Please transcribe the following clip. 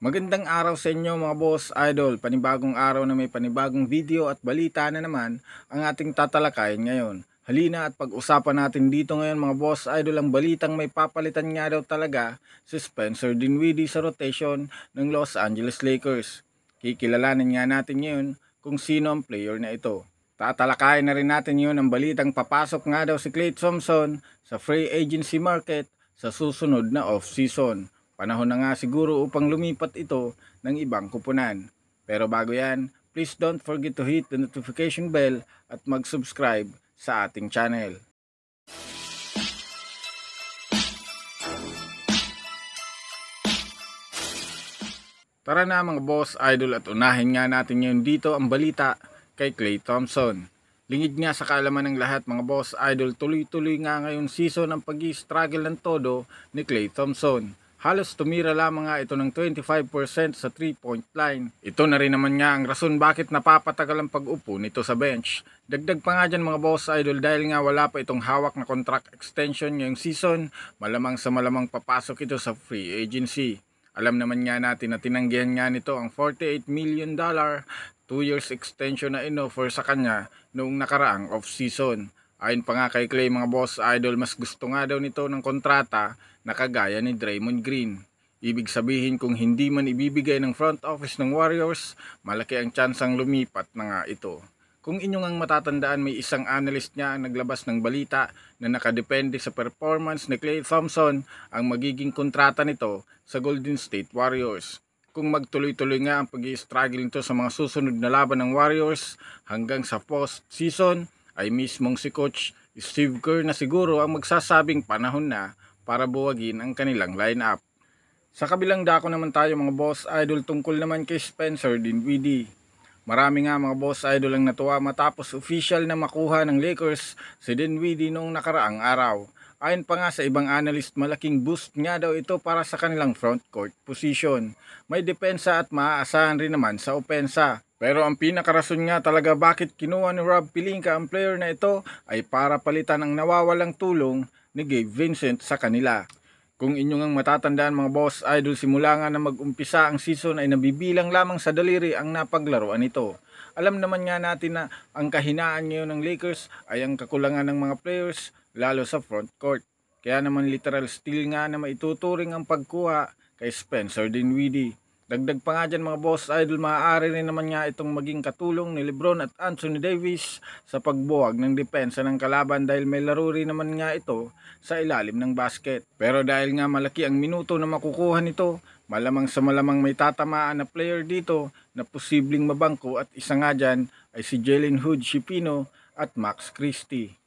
Magandang araw sa inyo mga boss idol, panibagong araw na may panibagong video at balita na naman ang ating tatalakayin ngayon. Halina at pag-usapan natin dito ngayon mga boss idol ang balitang may papalitan nga daw talaga si Spencer Dinwiddie sa rotation ng Los Angeles Lakers. Kikilalanin nga natin ngayon kung sino ang player na ito. Tatalakayin na rin natin yun ang balitang papasok nga daw si Klay Thompson sa free agency market sa susunod na off-season. Panahon na nga siguro upang lumipat ito ng ibang kupunan. Pero bago yan, please don't forget to hit the notification bell at mag-subscribe sa ating channel. Tara na mga boss idol at unahin nga natin ngayon dito ang balita kay Klay Thompson. Lingid nga sa kaalaman ng lahat mga boss idol, tuloy-tuloy nga ngayon season ang pag-i-struggle ng todo ni Klay Thompson. Halos tumira lamang nga ito ng 25% sa 3-point line. Ito na rin naman nga ang rason bakit napapatagal ang pag-upo nito sa bench. Dagdag pa nga dyan mga boss idol dahil nga wala pa itong hawak na contract extension ngayong season, malamang sa malamang papasok ito sa free agency. Alam naman nga natin na tinanggihan nga nito ang $48 million 2 years extension na inoffer sa kanya noong nakaraang off-season. Ayon pa nga kay Klay mga boss idol, mas gusto nga daw nito ng kontrata na kagaya ni Draymond Green. Ibig sabihin kung hindi man ibibigay ng front office ng Warriors, malaki ang tsansang lumipat na nga ito. Kung inyong ang matatandaan, may isang analyst niya ang naglabas ng balita na nakadepende sa performance ni Klay Thompson ang magiging kontrata nito sa Golden State Warriors. Kung magtuloy-tuloy nga ang pag-i-struggle nito sa mga susunod na laban ng Warriors hanggang sa post-season, ay mismong si Coach Steve Kerr na siguro ang magsasabing panahon na para buwagin ang kanilang lineup. Sa kabilang dako naman tayo mga boss idol tungkol naman kay Spencer Dinwiddie. Marami nga mga boss idol ang natuwa matapos official na makuha ng Lakers si Dinwiddie noong nakaraang araw. Ayon pa nga sa ibang analyst, malaking boost nga daw ito para sa kanilang frontcourt position. May depensa at maaasahan rin naman sa opensa. Pero ang pinakarason nga talaga bakit kinuha ni Rob Pelinka ang player na ito ay para palitan ang nawawalang tulong ni Gabe Vincent sa kanila. Kung inyong ang matatandaan mga boss idol, simula nga na mag-umpisa ang season ay nabibilang lamang sa daliri ang napaglaruan nito. Alam naman nga natin na ang kahinaan ngayon ng Lakers ay ang kakulangan ng mga players lalo sa front court. Kaya naman literal steal nga na maituturing ang pagkuha kay Spencer Dinwiddie. Dagdag pa nga dyan mga boss idol, maaari rin naman nga itong maging katulong ni Lebron at Anthony Davis sa pagbuwag ng depensa ng kalaban dahil may laro rin naman nga ito sa ilalim ng basket. Pero dahil nga malaki ang minuto na makukuha nito, malamang sa malamang may tatamaan na player dito na posibleng mabangko at isa nga dyan ay si Jalen Hood Schifino at Max Christie.